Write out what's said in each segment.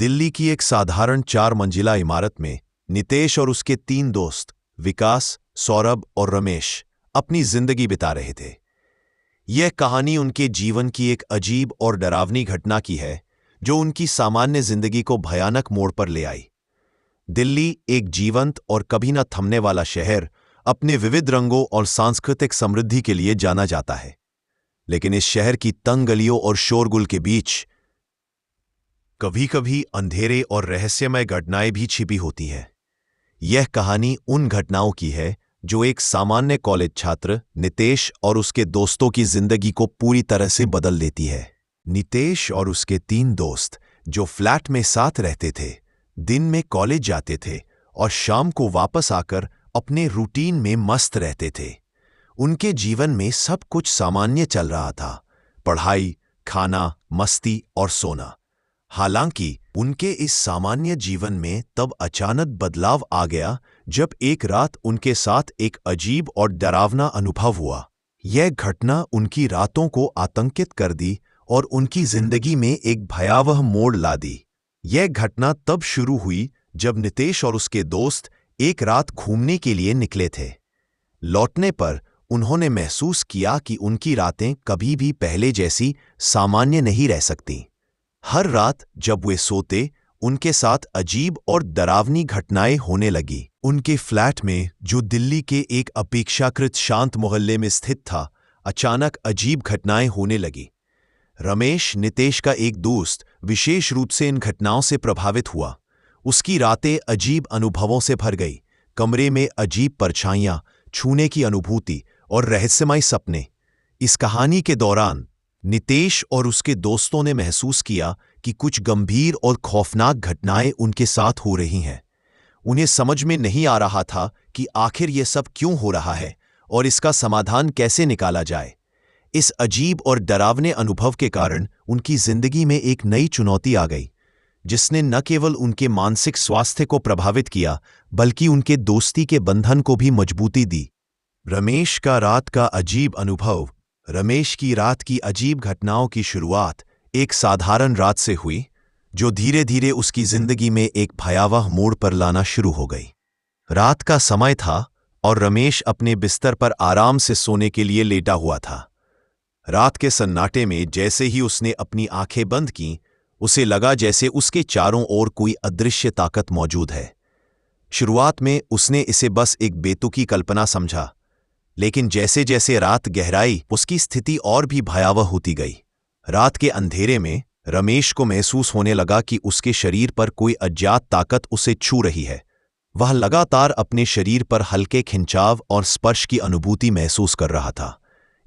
दिल्ली की एक साधारण 4 मंजिला इमारत में नितेश और उसके 3 दोस्त विकास, सौरभ और रमेश अपनी जिंदगी बिता रहे थे। यह कहानी उनके जीवन की एक अजीब और डरावनी घटना की है जो उनकी सामान्य जिंदगी को भयानक मोड़ पर ले आई। दिल्ली, एक जीवंत और कभी न थमने वाला शहर, अपने विविध रंगों और सांस्कृतिक समृद्धि के लिए जाना जाता है। लेकिन इस शहर की तंग गलियों और शोरगुल के बीच कभी कभी अंधेरे और रहस्यमय घटनाएं भी छिपी होती हैं। यह कहानी उन घटनाओं की है जो एक सामान्य कॉलेज छात्र नितेश और उसके दोस्तों की जिंदगी को पूरी तरह से बदल देती है। नितेश और उसके 3 दोस्त जो फ्लैट में साथ रहते थे, दिन में कॉलेज जाते थे और शाम को वापस आकर अपने रूटीन में मस्त रहते थे। उनके जीवन में सब कुछ सामान्य चल रहा था, पढ़ाई, खाना, मस्ती और सोना। हालांकि उनके इस सामान्य जीवन में तब अचानक बदलाव आ गया जब एक रात उनके साथ एक अजीब और डरावना अनुभव हुआ। यह घटना उनकी रातों को आतंकित कर दी और उनकी जिंदगी में एक भयावह मोड़ ला दी। यह घटना तब शुरू हुई जब नितेश और उसके दोस्त एक रात घूमने के लिए निकले थे। लौटने पर उन्होंने महसूस किया कि उनकी रातें कभी भी पहले जैसी सामान्य नहीं रह सकती। हर रात जब वे सोते, उनके साथ अजीब और डरावनी घटनाएं होने लगी। उनके फ्लैट में, जो दिल्ली के एक अपेक्षाकृत शांत मोहल्ले में स्थित था, अचानक अजीब घटनाएं होने लगी। रमेश, नितेश का एक दोस्त, विशेष रूप से इन घटनाओं से प्रभावित हुआ। उसकी रातें अजीब अनुभवों से भर गई। कमरे में अजीब परछाइयां, छूने की अनुभूति और रहस्यमय सपने। इस कहानी के दौरान नितेश और उसके दोस्तों ने महसूस किया कि कुछ गंभीर और खौफनाक घटनाएं उनके साथ हो रही हैं। उन्हें समझ में नहीं आ रहा था कि आखिर यह सब क्यों हो रहा है और इसका समाधान कैसे निकाला जाए। इस अजीब और डरावने अनुभव के कारण उनकी जिंदगी में एक नई चुनौती आ गई, जिसने न केवल उनके मानसिक स्वास्थ्य को प्रभावित किया बल्कि उनके दोस्ती के बंधन को भी मजबूती दी। रमेश का रात का अजीब अनुभव। रमेश की रात की अजीब घटनाओं की शुरुआत एक साधारण रात से हुई, जो धीरे धीरे उसकी जिंदगी में एक भयावह मोड़ पर लाना शुरू हो गई। रात का समय था और रमेश अपने बिस्तर पर आराम से सोने के लिए लेटा हुआ था। रात के सन्नाटे में जैसे ही उसने अपनी आंखें बंद की, उसे लगा जैसे उसके चारों ओर कोई अदृश्य ताकत मौजूद है। शुरुआत में उसने इसे बस एक बेतुकी कल्पना समझा, लेकिन जैसे जैसे रात गहराई, उसकी स्थिति और भी भयावह होती गई। रात के अंधेरे में रमेश को महसूस होने लगा कि उसके शरीर पर कोई अज्ञात ताकत उसे छू रही है। वह लगातार अपने शरीर पर हल्के खिंचाव और स्पर्श की अनुभूति महसूस कर रहा था।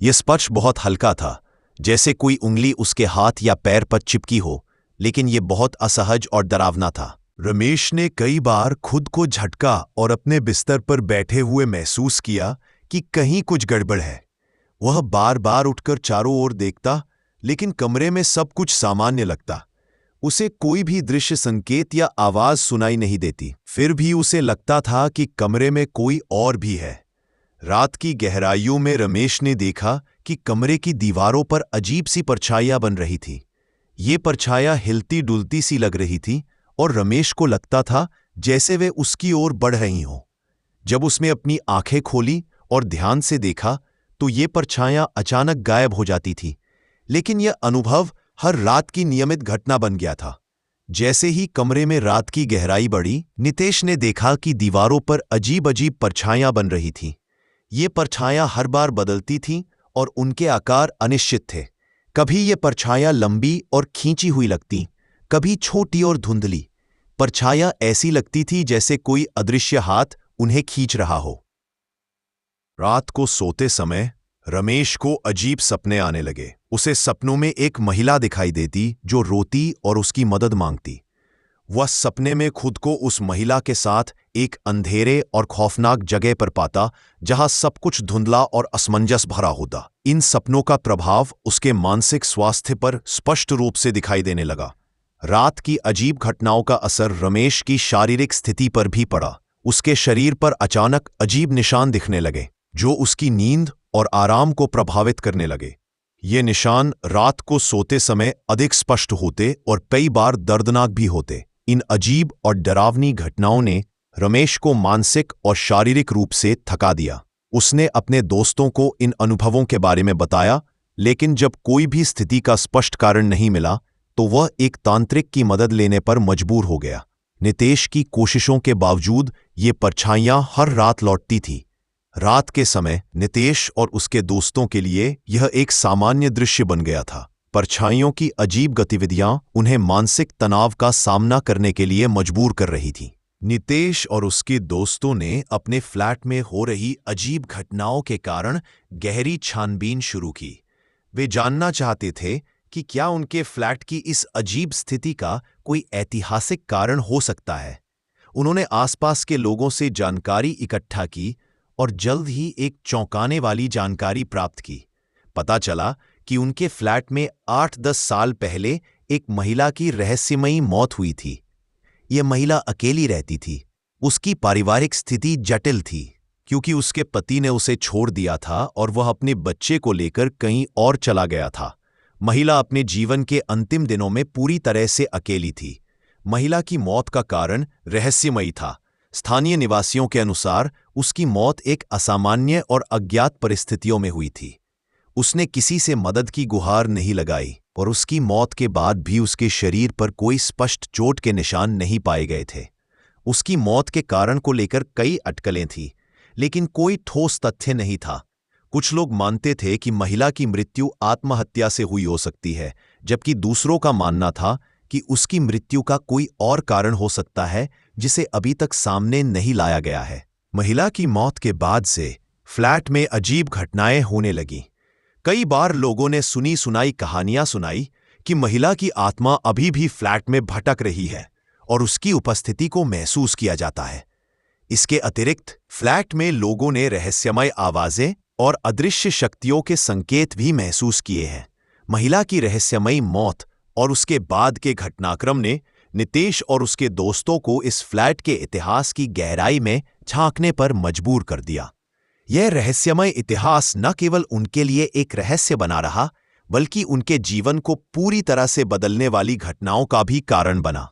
यह स्पर्श बहुत हल्का था, जैसे कोई उंगली उसके हाथ या पैर पर चिपकी हो, लेकिन यह बहुत असहज और डरावना था। रमेश ने कई बार खुद को झटका और अपने बिस्तर पर बैठे हुए महसूस किया कि कहीं कुछ गड़बड़ है। वह बार बार उठकर चारों ओर देखता, लेकिन कमरे में सब कुछ सामान्य लगता। उसे कोई भी दृश्य संकेत या आवाज सुनाई नहीं देती। फिर भी उसे लगता था कि कमरे में कोई और भी है। रात की गहराइयों में रमेश ने देखा कि कमरे की दीवारों पर अजीब सी परछाइयां बन रही थी। ये परछाइयां हिलती डुलती सी लग रही थी और रमेश को लगता था जैसे वे उसकी ओर बढ़ रही हों। जब उसने अपनी आंखें खोली और ध्यान से देखा, तो ये परछाइयां अचानक गायब हो जाती थी। लेकिन यह अनुभव हर रात की नियमित घटना बन गया था। जैसे ही कमरे में रात की गहराई बढ़ी, नितेश ने देखा कि दीवारों पर अजीब अजीब परछाइयां बन रही थीं। ये परछाइयां हर बार बदलती थीं और उनके आकार अनिश्चित थे। कभी ये परछाइयां लंबी और खींची हुई लगती, कभी छोटी और धुंधली। परछाइयां ऐसी लगती थी जैसे कोई अदृश्य हाथ उन्हें खींच रहा हो। रात को सोते समय रमेश को अजीब सपने आने लगे। उसे सपनों में एक महिला दिखाई देती जो रोती और उसकी मदद मांगती। वह सपने में खुद को उस महिला के साथ एक अंधेरे और खौफनाक जगह पर पाता, जहां सब कुछ धुंधला और असमंजस भरा होता। इन सपनों का प्रभाव उसके मानसिक स्वास्थ्य पर स्पष्ट रूप से दिखाई देने लगा। रात की अजीब घटनाओं का असर रमेश की शारीरिक स्थिति पर भी पड़ा। उसके शरीर पर अचानक अजीब निशान दिखने लगे, जो उसकी नींद और आराम को प्रभावित करने लगे। ये निशान रात को सोते समय अधिक स्पष्ट होते और कई बार दर्दनाक भी होते। इन अजीब और डरावनी घटनाओं ने रमेश को मानसिक और शारीरिक रूप से थका दिया। उसने अपने दोस्तों को इन अनुभवों के बारे में बताया, लेकिन जब कोई भी स्थिति का स्पष्ट कारण नहीं मिला तो वह एक तांत्रिक की मदद लेने पर मजबूर हो गया। नितेश की कोशिशों के बावजूद ये परछाइयां हर रात लौटती थी। रात के समय नितेश और उसके दोस्तों के लिए यह एक सामान्य दृश्य बन गया था। परछाइयों की अजीब गतिविधियां उन्हें मानसिक तनाव का सामना करने के लिए मजबूर कर रही थीं। नितेश और उसके दोस्तों ने अपने फ्लैट में हो रही अजीब घटनाओं के कारण गहरी छानबीन शुरू की। वे जानना चाहते थे कि क्या उनके फ्लैट की इस अजीब स्थिति का कोई ऐतिहासिक कारण हो सकता है। उन्होंने आसपास के लोगों से जानकारी इकट्ठा की और जल्द ही एक चौंकाने वाली जानकारी प्राप्त की। पता चला कि उनके फ्लैट में 8-10 साल पहले एक महिला की रहस्यमयी मौत हुई थी। यह महिला अकेली रहती थी। उसकी पारिवारिक स्थिति जटिल थी, क्योंकि उसके पति ने उसे छोड़ दिया था और वह अपने बच्चे को लेकर कहीं और चला गया था। महिला अपने जीवन के अंतिम दिनों में पूरी तरह से अकेली थी। महिला की मौत का कारण रहस्यमयी था। स्थानीय निवासियों के अनुसार उसकी मौत एक असामान्य और अज्ञात परिस्थितियों में हुई थी। उसने किसी से मदद की गुहार नहीं लगाई और उसकी मौत के बाद भी उसके शरीर पर कोई स्पष्ट चोट के निशान नहीं पाए गए थे। उसकी मौत के कारण को लेकर कई अटकलें थीं, लेकिन कोई ठोस तथ्य नहीं था। कुछ लोग मानते थे कि महिला की मृत्यु आत्महत्या से हुई हो सकती है, जबकि दूसरों का मानना था कि उसकी मृत्यु का कोई और कारण हो सकता है जिसे अभी तक सामने नहीं लाया गया है। महिला की मौत के बाद से फ्लैट में अजीब घटनाएं होने लगीं। कई बार लोगों ने सुनी सुनाई कहानियां सुनाई कि महिला की आत्मा अभी भी फ्लैट में भटक रही है और उसकी उपस्थिति को महसूस किया जाता है। इसके अतिरिक्त फ्लैट में लोगों ने रहस्यमय आवाजें और अदृश्य शक्तियों के संकेत भी महसूस किए हैं। महिला की रहस्यमयी मौत और उसके बाद के घटनाक्रम ने नितेश और उसके दोस्तों को इस फ्लैट के इतिहास की गहराई में झांकने पर मजबूर कर दिया। यह रहस्यमय इतिहास न केवल उनके लिए एक रहस्य बना रहा, बल्कि उनके जीवन को पूरी तरह से बदलने वाली घटनाओं का भी कारण बना।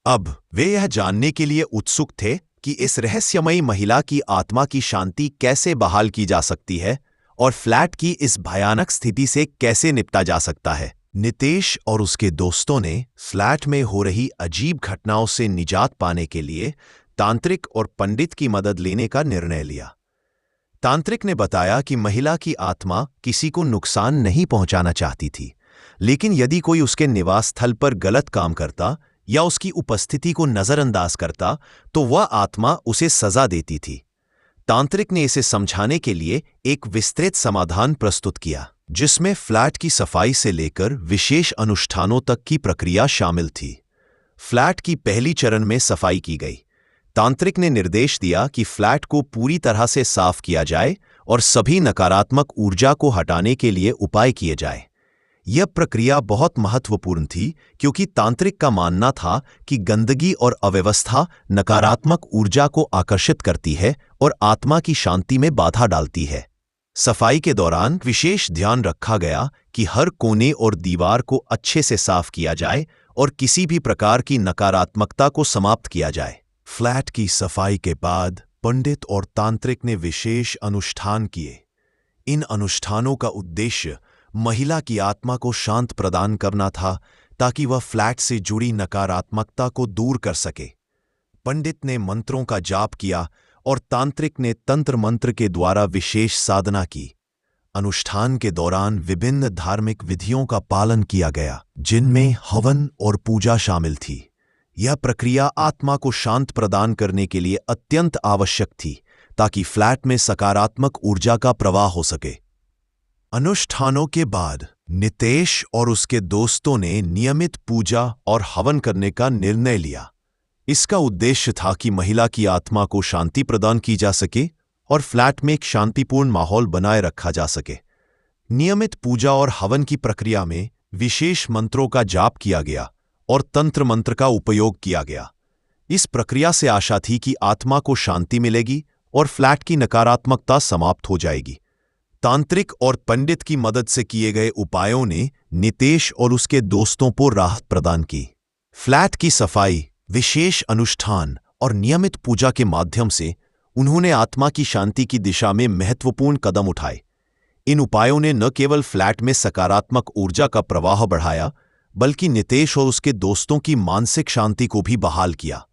अब वे यह जानने के लिए उत्सुक थे कि इस रहस्यमयी महिला की आत्मा की शांति कैसे बहाल की जा सकती है और फ्लैट की इस भयानक स्थिति से कैसे निपटा जा सकता है। नितेश और उसके दोस्तों ने फ्लैट में हो रही अजीब घटनाओं से निजात पाने के लिए तांत्रिक और पंडित की मदद लेने का निर्णय लिया। तांत्रिक ने बताया कि महिला की आत्मा किसी को नुकसान नहीं पहुंचाना चाहती थी, लेकिन यदि कोई उसके निवास स्थल पर गलत काम करता या उसकी उपस्थिति को नजरअंदाज करता तो वह आत्मा उसे सजा देती थी। तांत्रिक ने इसे समझाने के लिए एक विस्तृत समाधान प्रस्तुत किया, जिसमें फ्लैट की सफाई से लेकर विशेष अनुष्ठानों तक की प्रक्रिया शामिल थी। फ्लैट की पहली चरण में सफाई की गई। तांत्रिक ने निर्देश दिया कि फ्लैट को पूरी तरह से साफ किया जाए और सभी नकारात्मक ऊर्जा को हटाने के लिए उपाय किए जाए। यह प्रक्रिया बहुत महत्वपूर्ण थी, क्योंकि तांत्रिक का मानना था कि गंदगी और अव्यवस्था नकारात्मक ऊर्जा को आकर्षित करती है और आत्मा की शांति में बाधा डालती है। सफाई के दौरान विशेष ध्यान रखा गया कि हर कोने और दीवार को अच्छे से साफ किया जाए और किसी भी प्रकार की नकारात्मकता को समाप्त किया जाए। फ्लैट की सफाई के बाद पंडित और तांत्रिक ने विशेष अनुष्ठान किए। इन अनुष्ठानों का उद्देश्य महिला की आत्मा को शांत प्रदान करना था, ताकि वह फ्लैट से जुड़ी नकारात्मकता को दूर कर सके। पंडित ने मंत्रों का जाप किया और तांत्रिक ने तंत्र मंत्र के द्वारा विशेष साधना की। अनुष्ठान के दौरान विभिन्न धार्मिक विधियों का पालन किया गया, जिनमें हवन और पूजा शामिल थी। यह प्रक्रिया आत्मा को शांत प्रदान करने के लिए अत्यंत आवश्यक थी, ताकि फ्लैट में सकारात्मक ऊर्जा का प्रवाह हो सके। अनुष्ठानों के बाद नितेश और उसके दोस्तों ने नियमित पूजा और हवन करने का निर्णय लिया। इसका उद्देश्य था कि महिला की आत्मा को शांति प्रदान की जा सके और फ्लैट में एक शांतिपूर्ण माहौल बनाए रखा जा सके। नियमित पूजा और हवन की प्रक्रिया में विशेष मंत्रों का जाप किया गया और तंत्र मंत्र का उपयोग किया गया। इस प्रक्रिया से आशा थी कि आत्मा को शांति मिलेगी और फ्लैट की नकारात्मकता समाप्त हो जाएगी। तांत्रिक और पंडित की मदद से किए गए उपायों ने नितेश और उसके दोस्तों को राहत प्रदान की। फ्लैट की सफाई, विशेष अनुष्ठान और नियमित पूजा के माध्यम से उन्होंने आत्मा की शांति की दिशा में महत्वपूर्ण कदम उठाए। इन उपायों ने न केवल फ्लैट में सकारात्मक ऊर्जा का प्रवाह बढ़ाया, बल्कि नितेश और उसके दोस्तों की मानसिक शांति को भी बहाल किया।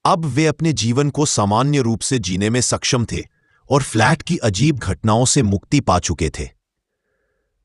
अब वे अपने जीवन को सामान्य रूप से जीने में सक्षम थे और फ्लैट की अजीब घटनाओं से मुक्ति पा चुके थे।